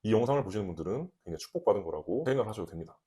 이 영상을 보시는 분들은 굉장히 축복받은 거라고 생각을 하셔도 됩니다.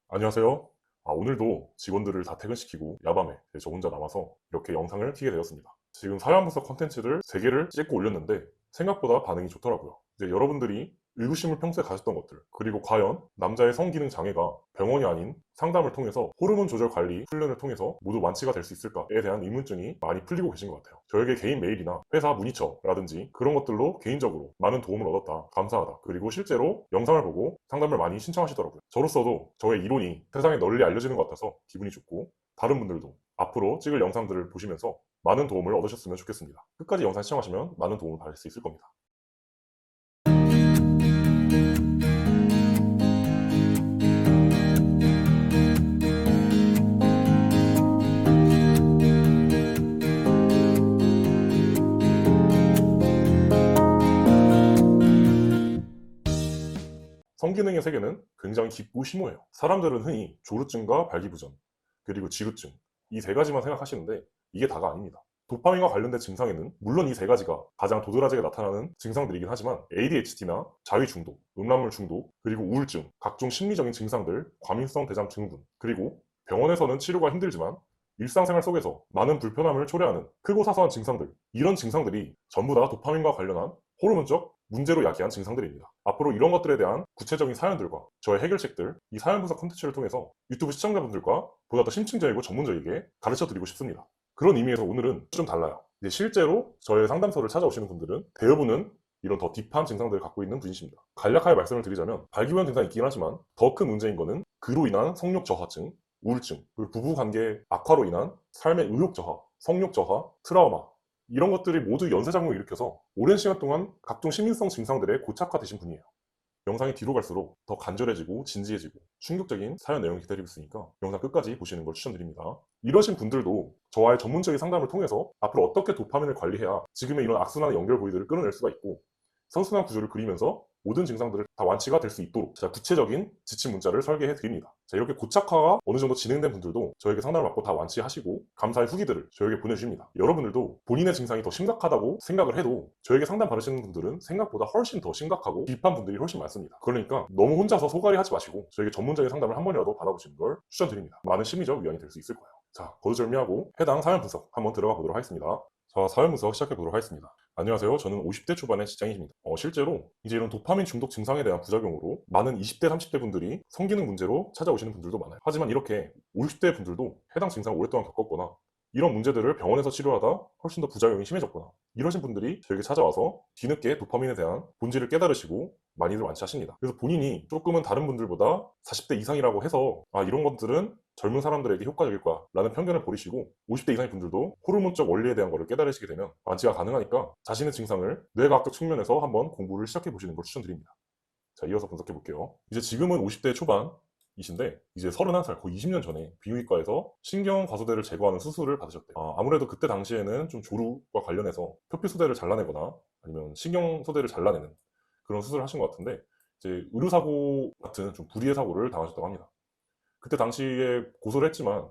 안녕하세요. 오늘도 직원들을 다 퇴근시키고 야밤에 저 혼자 남아서 이렇게 영상을 켜게 되었습니다. 지금 사회환부서 컨텐츠를 3개를 찍고 올렸는데 생각보다 반응이 좋더라고요. 이제 여러분들이 의구심을 평소에 가졌던 것들, 그리고 과연 남자의 성기능 장애가 병원이 아닌 상담을 통해서 호르몬 조절 관리 훈련을 통해서 모두 완치가 될 수 있을까에 대한 의문점이 많이 풀리고 계신 것 같아요. 저에게 개인 메일이나 회사 문의처라든지 그런 것들로 개인적으로 많은 도움을 얻었다, 감사하다, 그리고 실제로 영상을 보고 상담을 많이 신청하시더라고요. 저로서도 저의 이론이 세상에 널리 알려지는 것 같아서 기분이 좋고, 다른 분들도 앞으로 찍을 영상들을 보시면서 많은 도움을 얻으셨으면 좋겠습니다. 끝까지 영상 시청하시면 많은 도움을 받을 수 있을 겁니다. 성기능의 세계는 굉장히 깊고 심오해요. 사람들은 흔히 조루증과 발기부전, 그리고 지루증, 이 3가지만 생각하시는데 이게 다가 아닙니다. 도파민과 관련된 증상에는 물론 이 3가지가 가장 도드라지게 나타나는 증상들이긴 하지만 ADHD나 자위중독, 음란물 중독, 그리고 우울증, 각종 심리적인 증상들, 과민성 대장 증후군, 그리고 병원에서는 치료가 힘들지만 일상생활 속에서 많은 불편함을 초래하는 크고 사소한 증상들, 이런 증상들이 전부 다 도파민과 관련한 호르몬적 문제로 야기한 증상들입니다. 앞으로 이런 것들에 대한 구체적인 사연들과 저의 해결책들, 이 사연 분석 콘텐츠를 통해서 유튜브 시청자분들과 보다 더 심층적이고 전문적이게 가르쳐 드리고 싶습니다. 그런 의미에서 오늘은 좀 달라요. 이제 실제로 저의 상담소를 찾아오시는 분들은 대부분은 이런 더 딥한 증상들을 갖고 있는 분이십니다. 간략하게 말씀을 드리자면 발기부전 증상이 있긴 하지만 더 큰 문제인 거는 그로 인한 성욕 저하증, 우울증, 그리고 부부관계 악화로 인한 삶의 의욕 저하, 성욕 저하, 트라우마, 이런 것들이 모두 연쇄작용을 일으켜서 오랜 시간 동안 각종 심민성 증상들에 고착화되신 분이에요. 영상이 뒤로 갈수록 더 간절해지고 진지해지고 충격적인 사연 내용이 기다리고 있으니까 영상 끝까지 보시는 걸 추천드립니다. 이러신 분들도 저와의 전문적인 상담을 통해서 앞으로 어떻게 도파민을 관리해야 지금의 이런 악순환의 연결 고리들을 끊어낼 수가 있고 선순환 구조를 그리면서 모든 증상들을 다 완치가 될 수 있도록 제가 구체적인 지침 문자를 설계해 드립니다. 자, 이렇게 고착화가 어느 정도 진행된 분들도 저에게 상담을 받고 다 완치하시고 감사의 후기들을 저에게 보내주십니다. 여러분들도 본인의 증상이 더 심각하다고 생각을 해도 저에게 상담 받으시는 분들은 생각보다 훨씬 더 심각하고 딥한 분들이 훨씬 많습니다. 그러니까 너무 혼자서 소갈이 하지 마시고 저에게 전문적인 상담을 한 번이라도 받아보시는 걸 추천드립니다. 많은 심리적 위안이 될 수 있을 거예요. 자, 거두절미하고 해당 사연 분석 한번 들어가 보도록 하겠습니다. 자, 사연 분석 시작해 보도록 하겠습니다. 안녕하세요. 저는 50대 초반의 직장인입니다. 실제로 이제 이런 도파민 중독 증상에 대한 부작용으로 많은 20대, 30대 분들이 성기능 문제로 찾아오시는 분들도 많아요. 하지만 이렇게 50대 분들도 해당 증상을 오랫동안 겪었거나 이런 문제들을 병원에서 치료하다 훨씬 더 부작용이 심해졌거나 이러신 분들이 저에게 찾아와서 뒤늦게 도파민에 대한 본질을 깨달으시고 많이들 완치하십니다. 그래서 본인이 조금은 다른 분들보다 40대 이상이라고 해서 이런 것들은 젊은 사람들에게 효과적일 거야 라는 편견을 버리시고 50대 이상의 분들도 호르몬적 원리에 대한 것을 깨달으시게 되면 완치가 가능하니까 자신의 증상을 뇌과학적 측면에서 한번 공부를 시작해 보시는 걸 추천드립니다. 자, 이어서 분석해 볼게요. 이제 지금은 50대 초반이신데 이제 31살, 거의 20년 전에 비위과에서 신경과소대를 제거하는 수술을 받으셨대요. 아무래도 그때 당시에는 좀 조루와 관련해서 표피소대를 잘라내거나 아니면 신경소대를 잘라내는 그런 수술을 하신 것 같은데 이제 의료사고 같은 좀 불의의 사고를 당하셨다고 합니다. 그때 당시에 고소를 했지만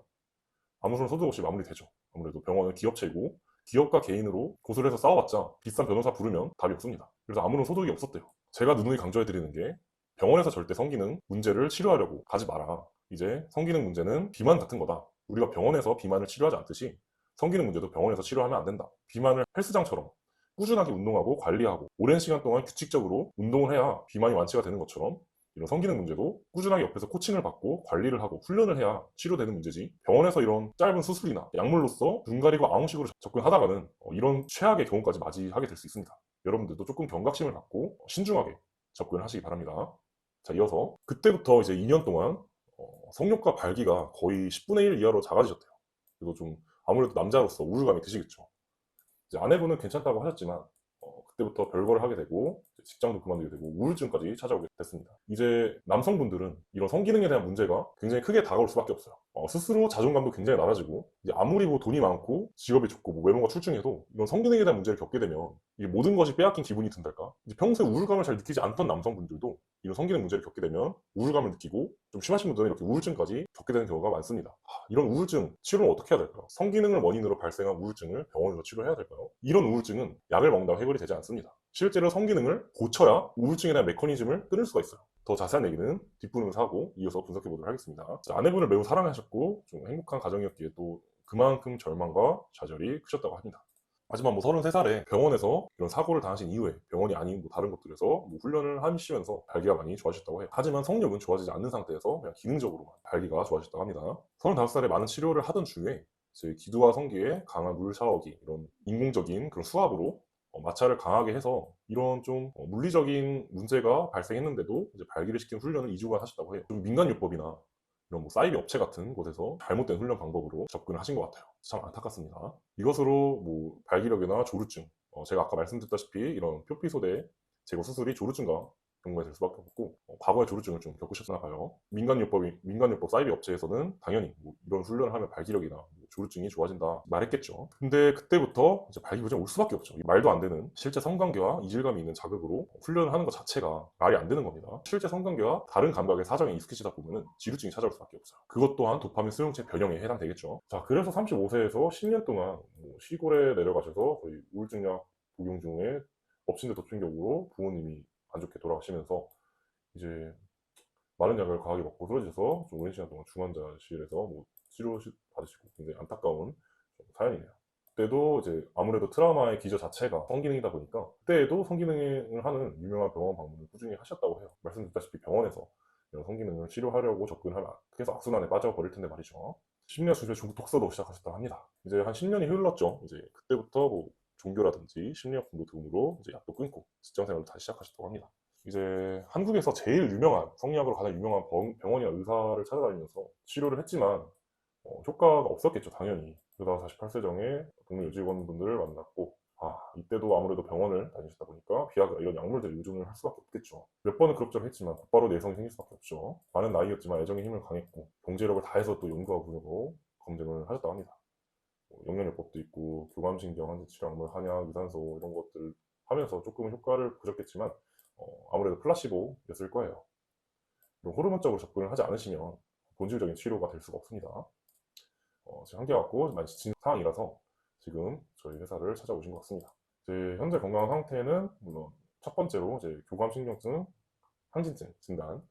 아무런 소득 없이 마무리되죠. 아무래도 병원은 기업체이고 기업과 개인으로 고소를 해서 싸워봤자 비싼 변호사 부르면 답이 없습니다. 그래서 아무런 소득이 없었대요. 제가 누누이 강조해드리는 게 병원에서 절대 성기능 문제를 치료하려고 가지 마라. 이제 성기능 문제는 비만 같은 거다. 우리가 병원에서 비만을 치료하지 않듯이 성기능 문제도 병원에서 치료하면 안 된다. 비만을 헬스장처럼 꾸준하게 운동하고 관리하고 오랜 시간 동안 규칙적으로 운동을 해야 비만이 완치가 되는 것처럼 이런 성기능 문제도 꾸준하게 옆에서 코칭을 받고 관리를 하고 훈련을 해야 치료되는 문제지 병원에서 이런 짧은 수술이나 약물로서 눈 가리고 아웅식으로 접근하다가는 이런 최악의 경우까지 맞이하게 될 수 있습니다. 여러분들도 조금 경각심을 갖고 신중하게 접근을 하시기 바랍니다. 자, 이어서 그때부터 이제 2년 동안 성욕과 발기가 거의 10분의 1 이하로 작아지셨대요. 그리고 좀 아무래도 남자로서 우울감이 드시겠죠. 이제 아내분은 괜찮다고 하셨지만 그때부터 별거를 하게 되고 직장도 그만두게 되고 우울증까지 찾아오게 됐습니다. 이제 남성분들은 이런 성기능에 대한 문제가 굉장히 크게 다가올 수밖에 없어요. 스스로 자존감도 굉장히 낮아지고 이제 아무리 뭐 돈이 많고 직업이 좋고 뭐 외모가 출중해도 이런 성기능에 대한 문제를 겪게 되면 이게 모든 것이 빼앗긴 기분이 든달까? 이제 평소에 우울감을 잘 느끼지 않던 남성분들도 이런 성기능 문제를 겪게 되면 우울감을 느끼고 좀 심하신 분들은 이렇게 우울증까지 겪게 되는 경우가 많습니다. 이런 우울증 치료는 어떻게 해야 될까요? 성기능을 원인으로 발생한 우울증을 병원에서 치료해야 될까요? 이런 우울증은 약을 먹는다고 해결이 되지 않습니다. 실제로 성기능을 고쳐야 우울증에 대한 메커니즘을 끊을 수가 있어요. 더 자세한 얘기는 뒷부분에서 하고 이어서 분석해 보도록 하겠습니다. 자, 아내분을 매우 사랑하셨고 좀 행복한 가정이었기에 또 그만큼 절망과 좌절이 크셨다고 합니다. 하지만 뭐 33살에 병원에서 이런 사고를 당하신 이후에 병원이 아닌 뭐 다른 곳들에서 뭐 훈련을 하시면서 발기가 많이 좋아지셨다고 해요. 하지만 성력은 좋아지지 않는 상태에서 그냥 기능적으로만 발기가 좋아지셨다고 합니다. 35살에 많은 치료를 하던 중에 이제 기두와 성기에 강한 물 샤워기, 이런 인공적인 그런 수압으로 마찰을 강하게 해서 이런 좀 물리적인 문제가 발생했는데도 이제 발기를 시키는 훈련을 2주간 하셨다고 해요. 좀 민간요법이나 이런 뭐 사이비 업체 같은 곳에서 잘못된 훈련 방법으로 접근을 하신 것 같아요. 참 안타깝습니다. 이것으로 뭐 발기력이나 조루증, 제가 아까 말씀드렸다시피 이런 표피소대 제거 수술이 조루증과 연관이 될 수밖에 없고 과거에 조루증을 좀 겪으셨나 봐요. 민간요법 사이비 업체에서는 당연히 뭐 이런 훈련을 하면 발기력이나 뭐 조루증이 좋아진다 말했겠죠. 근데 그때부터 이제 발기부전이 올 수밖에 없죠. 말도 안 되는 실제 성관계와 이질감이 있는 자극으로 훈련을 하는 것 자체가 말이 안 되는 겁니다. 실제 성관계와 다른 감각의 사정에 익숙해지다 보면은 지루증이 찾아올 수밖에 없어요. 그것 또한 도파민 수용체 변형에 해당되겠죠. 자, 그래서 35세에서 10년 동안 뭐 시골에 내려가셔서 거의 우울증약 복용 중에 엎친 데 덮친 격으로 부모님이 안 좋게 돌아가시면서 이제 많은 약을 과하게 먹고 쓰러져서 좀 오랜 시간 동안 중환자실에서 뭐 치료 받으시고 굉장히 안타까운 사연이네요. 그때도 이제 아무래도 트라우마의 기저 자체가 성기능이다 보니까 그때에도 성기능을 하는 유명한 병원 방문을 꾸준히 하셨다고 해요. 말씀드렸다시피 병원에서 이런 성기능을 치료하려고 접근하면 계속 악순환에 빠져버릴 텐데 말이죠. 심리학 중에 중국 독서도 시작하셨다고 합니다. 이제 한 10년이 흘렀죠. 이제 그때부터 뭐 종교라든지 심리학 공부 등으로 이제 약도 끊고 직장 생활을 다시 시작하셨다고 합니다. 이제 한국에서 제일 유명한 성리학으로 가장 유명한 병원이나 의사를 찾아다니면서 치료를 했지만 효과가 없었겠죠, 당연히. 그러다가 48세정에 동료요직원분들을 만났고 이때도 아무래도 병원을 다니시다 보니까 비아그라 이런 약물들에 의존을 할 수밖에 없겠죠. 몇 번은 그럭저럭 했지만 곧바로 내성이 생길 수밖에 없죠. 많은 나이였지만 애정의 힘을 강했고 경제력을 다해서 또 연구하고 검증을 하셨다고 합니다. 영양요법도 있고 교감신경, 항진치료 약물, 한약, 유산소 이런 것들 하면서 조금은 효과를 보셨겠지만 아무래도 플라시보였을 거예요. 호르몬적으로 접근을 하지 않으시면 본질적인 치료가 될 수가 없습니다. 지금 한계갖고 많이 지친 상황이라서 지금 저희 회사를 찾아오신 것 같습니다. 제 현재 건강 상태는 물론 첫 번째로 이제 교감신경증, 항진증 진단.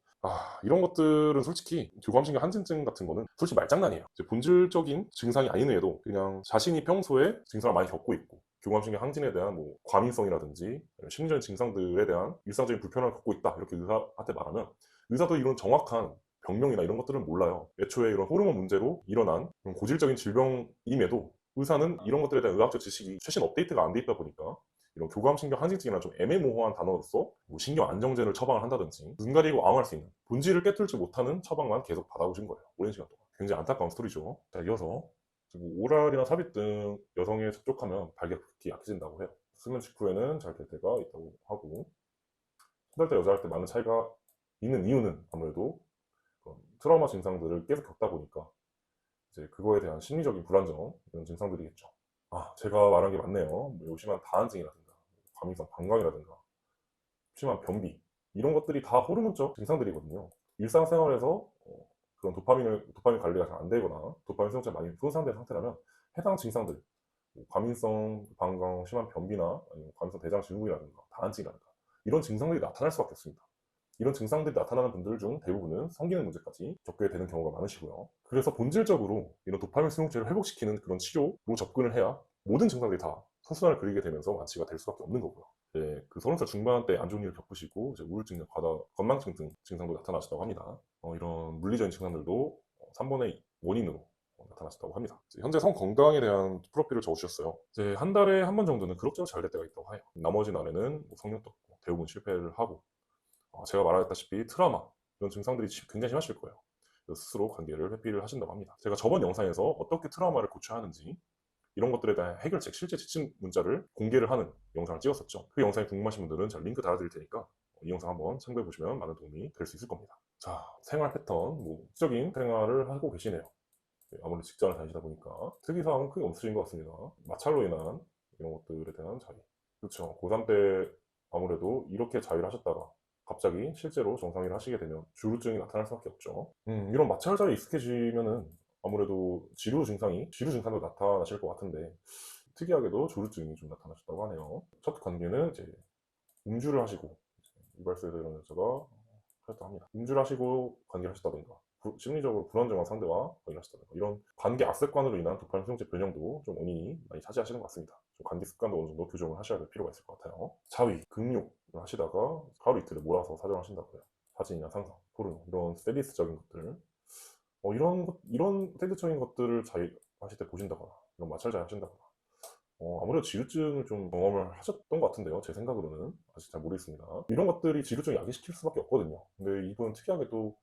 이런 것들은 솔직히 교감신경 항진증 같은 거는 솔직히 말장난이에요. 이제 본질적인 증상이 아니더라도 그냥 자신이 평소에 증상을 많이 겪고 있고 교감신경 항진에 대한 뭐 과민성이라든지 심리적인 증상들에 대한 일상적인 불편함을 겪고 있다 이렇게 의사한테 말하면 의사도 이런 정확한 병명이나 이런 것들은 몰라요. 애초에 이런 호르몬 문제로 일어난 그런 고질적인 질병임에도 의사는 이런 것들에 대한 의학적 지식이 최신 업데이트가 안 돼 있다 보니까 이런 교감신경 항진증이나 좀 애매모호한 단어로서 뭐 신경 안정제를 처방을 한다든지 눈 가리고 아웅할 수 있는 본질을 깨뚫지 못하는 처방만 계속 받아오신 거예요. 오랜 시간 동안. 굉장히 안타까운 스토리죠. 자, 이어서 오랄이나 삽입 등 여성에 접촉하면 발기가 극히 약해진다고 해요. 수면 직후에는 잘 될 때가 있다고 하고 한 달 때 여자 할 때 많은 차이가 있는 이유는 아무래도 그런 트라우마 증상들을 계속 겪다 보니까 이제 그거에 대한 심리적인 불안정 이런 증상들이겠죠. 제가 말한 게 맞네요. 뭐 요심한 다한증이라든가 과민성 방광이라든가 심한 변비 이런 것들이 다 호르몬적 증상들이거든요. 일상생활에서 그런 도파민 관리가 잘 안 되거나 도파민 수용체가 많이 손상된 상태라면 해당 증상들 뭐 과민성 방광, 심한 변비나 아니면 과민성 대장 증후군이라든가 다한증이라든가 이런 증상들이 나타날 수밖에 없습니다. 이런 증상들이 나타나는 분들 중 대부분은 성기능 문제까지 겪게 되는 경우가 많으시고요. 그래서 본질적으로 이런 도파민 수용체를 회복시키는 그런 치료로 접근을 해야 모든 증상들이 다 선순환을 그리게 되면서 완치가 될 수밖에 없는 거고요. 그 30살 중반 때 안 좋은 일을 겪으시고 이제 우울증, 과다, 건망증 등 증상도 나타나셨다고 합니다. 이런 물리적인 증상들도 3번의 원인으로 나타나셨다고 합니다. 현재 성 건강에 대한 프로필을 적어주셨어요. 이제 한 달에 한 번 정도는 그럭저럭 잘 될 때가 있다고 해요. 나머지 날에는 뭐 성욕도 없고 대부분 실패를 하고 제가 말했다시피 트라우마 이런 증상들이 굉장히 심하실 거예요. 스스로 관계를 회피를 하신다고 합니다. 제가 저번 영상에서 어떻게 트라우마를 고쳐야 하는지 이런 것들에 대한 해결책, 실제 지침 문자를 공개를 하는 영상을 찍었었죠. 그 영상이 궁금하신 분들은 제가 링크 달아드릴 테니까 이 영상 한번 참고해 보시면 많은 도움이 될 수 있을 겁니다. 자, 생활 패턴, 뭐 수적인 생활을 하고 계시네요. 아무래도 직장을 다니시다 보니까 특이사항은 크게 없으신 것 같습니다. 마찰로 인한 이런 것들에 대한 자유. 그렇죠. 고3 때 아무래도 이렇게 자유를 하셨다가 갑자기 실제로 정상일을 하시게 되면 주루증이 나타날 수밖에 없죠. 이런 마찰자리에 익숙해지면은 아무래도 지루 증상도 나타나실 것 같은데 특이하게도 조루증이 좀 나타나셨다고 하네요. 첫 관계는 이제 음주를 하시고 이발소에서 이런 여자가 하셨다 합니다. 음주를 하시고 관계를 하셨다든가 심리적으로 불안정한 상대와 관계를 하셨다든가 이런 관계 악습관으로 인한 도파민 수용체 변형도 좀 원인이 많이 차지하시는 것 같습니다. 좀 관계 습관도 어느 정도 교정을 하셔야 될 필요가 있을 것 같아요. 자위, 극욕을 하시다가 하루 이틀을 몰아서 사정하신다고요. 사진이나 상상, 포르노 이런 세디스적인 것들 이런 세디적인 것들을 자위하실 때 보신다거나 이런 마찰 자위하신다거나 아무래도 지루증을 좀 경험을 하셨던 것 같은데요. 제 생각으로는 아직 잘 모르겠습니다. 이런 것들이 지루증을 야기시킬 수밖에 없거든요. 근데 이분은 특이하게도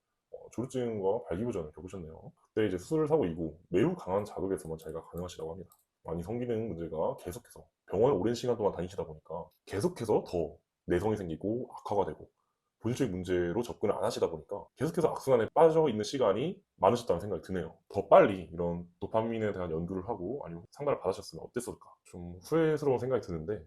조루증과 발기부전을 겪으셨네요. 그때 이제 수술을 하고 이후 매우 강한 자극에서만 자기가 가능하시다고 합니다. 많이 성기능 문제가 계속해서 병원에 오랜 시간 동안 다니시다 보니까 계속해서 더 내성이 생기고 악화가 되고 본질적인 문제로 접근을 안 하시다 보니까 계속해서 악순환에 빠져 있는 시간이 많으셨다는 생각이 드네요. 더 빨리 이런 도파민에 대한 연구를 하고 아니면 상담을 받으셨으면 어땠을까 좀 후회스러운 생각이 드는데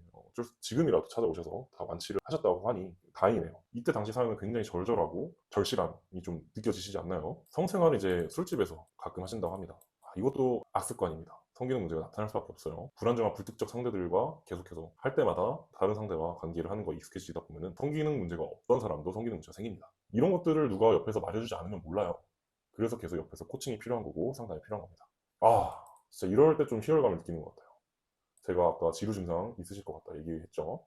지금이라도 찾아오셔서 다 완치를 하셨다고 하니 다행이네요. 이때 당시 사연은 굉장히 절절하고 절실함이 좀 느껴지시지 않나요? 성생활을 이제 술집에서 가끔 하신다고 합니다. 이것도 악습관입니다. 성기능 문제가 나타날 수밖에 없어요. 불안정한 불특정 상대들과 계속해서 할 때마다 다른 상대와 관계를 하는 거에 익숙해지다 보면 성기능 문제가 없던 사람도 성기능 문제가 생깁니다. 이런 것들을 누가 옆에서 말해주지 않으면 몰라요. 그래서 계속 옆에서 코칭이 필요한 거고 상담이 필요한 겁니다. 진짜 이럴 때 좀 희열감을 느끼는 것 같아요. 제가 아까 지루 증상 있으실 것 같다 얘기했죠.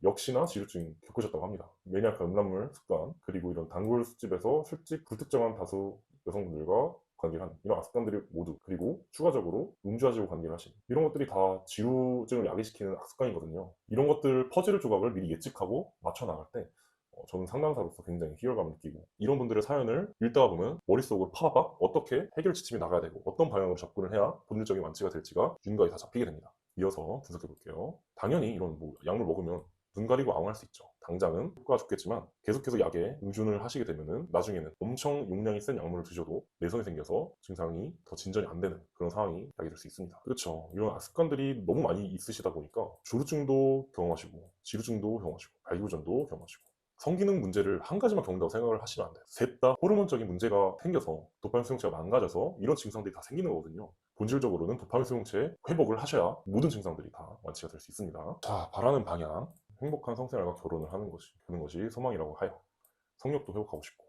역시나 지루증 겪으셨다고 합니다. 매니악한 음란물 습관 그리고 이런 단골 술집에서 술집 불특정한 다수 여성분들과 관계를 하는 이런 악습관들이 모두 그리고 추가적으로 음주하시고 관계를 하시는 이런 것들이 다 지루증을 야기시키는 악습관이거든요. 이런 것들 퍼즐 조각을 미리 예측하고 맞춰 나갈 때 저는 상담사로서 굉장히 희열감을 느끼고 이런 분들의 사연을 읽다가 보면 머릿속으로 파바박 어떻게 해결 지침이 나가야 되고 어떤 방향으로 접근을 해야 본질적인 완치가 될지가 윤곽이 다 잡히게 됩니다. 이어서 분석해 볼게요. 당연히 이런 약물 먹으면 눈 가리고 아웅할 수 있죠. 당장은 효과가 좋겠지만 계속해서 약에 의존을 하시게 되면은 나중에는 엄청 용량이 센 약물을 드셔도 내성이 생겨서 증상이 더 진전이 안 되는 그런 상황이 야기될 수 있습니다. 그렇죠. 이런 악습관들이 너무 많이 있으시다 보니까 조루증도 경험하시고 지루증도 경험하시고 발기부전도 경험하시고 성기능 문제를 한 가지만 겪는다고 생각을 하시면 안 돼요. 셋 다 호르몬적인 문제가 생겨서 도파민 수용체가 망가져서 이런 증상들이 다 생기는 거거든요. 본질적으로는 도파민 수용체 회복을 하셔야 모든 증상들이 다 완치가 될 수 있습니다. 자, 바라는 방향. 행복한 성생활과 결혼을 하는 것이 소망이라고 하여 성욕도 회복하고 싶고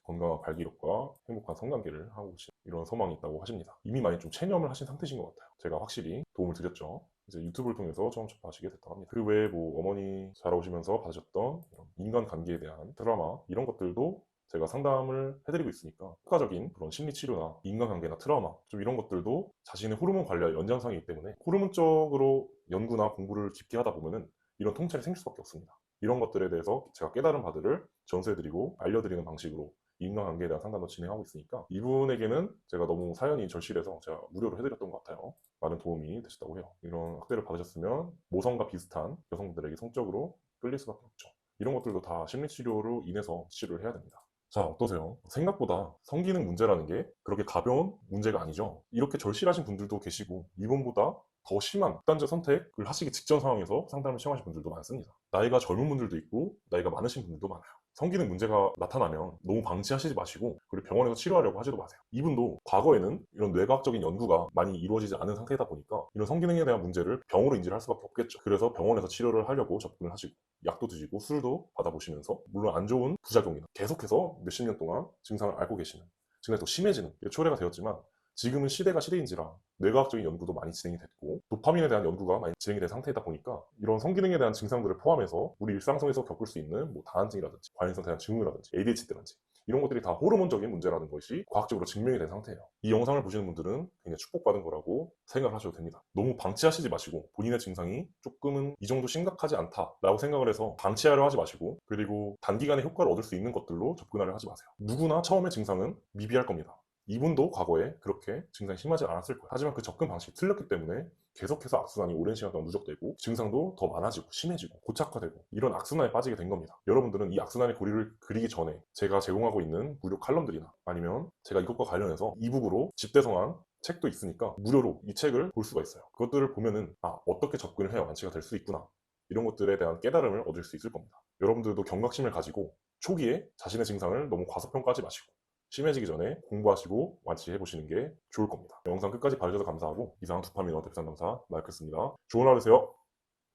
건강한 발기력과 행복한 성관계를 하고 싶은 이런 소망이 있다고 하십니다. 이미 많이 좀 체념을 하신 상태신 것 같아요. 제가 확실히 도움을 드렸죠. 이제 유튜브를 통해서 처음 접하시게 됐다고 합니다. 그 외에 어머니 자라오시면서 받으셨던 이런 인간관계에 대한 드라마 이런 것들도 제가 상담을 해드리고 있으니까 효과적인 그런 심리치료나 인간관계나 트라우마 좀 이런 것들도 자신의 호르몬 관리와 연장성이기 때문에 호르몬적으로 연구나 공부를 깊게 하다 보면은 이런 통찰이 생길 수밖에 없습니다. 이런 것들에 대해서 제가 깨달은 바들을 전수해드리고 알려드리는 방식으로 인간관계에 대한 상담도 진행하고 있으니까 이분에게는 제가 너무 사연이 절실해서 제가 무료로 해드렸던 것 같아요. 많은 도움이 되셨다고 해요. 이런 학대를 받으셨으면 모성과 비슷한 여성분들에게 성적으로 끌릴 수밖에 없죠. 이런 것들도 다 심리치료로 인해서 치료를 해야 됩니다. 자, 어떠세요? 생각보다 성기능 문제라는 게 그렇게 가벼운 문제가 아니죠. 이렇게 절실하신 분들도 계시고 이분보다 더 심한 극단적 선택을 하시기 직전 상황에서 상담을 시행하신 분들도 많습니다. 나이가 젊은 분들도 있고 나이가 많으신 분들도 많아요. 성기능 문제가 나타나면 너무 방치하시지 마시고 그리고 병원에서 치료하려고 하지도 마세요. 이분도 과거에는 이런 뇌과학적인 연구가 많이 이루어지지 않은 상태이다 보니까 이런 성기능에 대한 문제를 병으로 인지를 할 수밖에 없겠죠. 그래서 병원에서 치료를 하려고 접근을 하시고 약도 드시고 술도 받아보시면서 물론 안 좋은 부작용이나 계속해서 몇십 년 동안 증상을 앓고 계시는 증상이 더 심해지는 초래가 되었지만 지금은 시대가 시대인지라 뇌과학적인 연구도 많이 진행이 됐고 도파민에 대한 연구가 많이 진행이 된 상태이다 보니까 이런 성기능에 대한 증상들을 포함해서 우리 일상생활에서 겪을 수 있는 다한증이라든지 과잉성 대한 증후라든지 ADHD라든지 이런 것들이 다 호르몬적인 문제라는 것이 과학적으로 증명이 된 상태예요. 이 영상을 보시는 분들은 굉장히 축복받은 거라고 생각을 하셔도 됩니다. 너무 방치하시지 마시고 본인의 증상이 조금은 이 정도 심각하지 않다라고 생각을 해서 방치하려 하지 마시고 그리고 단기간에 효과를 얻을 수 있는 것들로 접근하려 하지 마세요. 누구나 처음에 증상은 미비할 겁니다. 이분도 과거에 그렇게 증상이 심하지 않았을 거예요. 하지만 그 접근 방식이 틀렸기 때문에 계속해서 악순환이 오랜 시간 동안 누적되고 증상도 더 많아지고 심해지고 고착화되고 이런 악순환에 빠지게 된 겁니다. 여러분들은 이 악순환의 고리를 그리기 전에 제가 제공하고 있는 무료 칼럼들이나 아니면 제가 이것과 관련해서 이북으로 집대성한 책도 있으니까 무료로 이 책을 볼 수가 있어요. 그것들을 보면은 어떻게 접근을 해야 완치가 될 수 있구나 이런 것들에 대한 깨달음을 얻을 수 있을 겁니다. 여러분들도 경각심을 가지고 초기에 자신의 증상을 너무 과소평가하지 마시고 심해지기 전에 공부하시고 완치해 보시는 게 좋을 겁니다. 영상 끝까지 봐주셔서 감사하고 이상 도파민어 대상담사 마이크였습니다. 좋은 하루 되세요.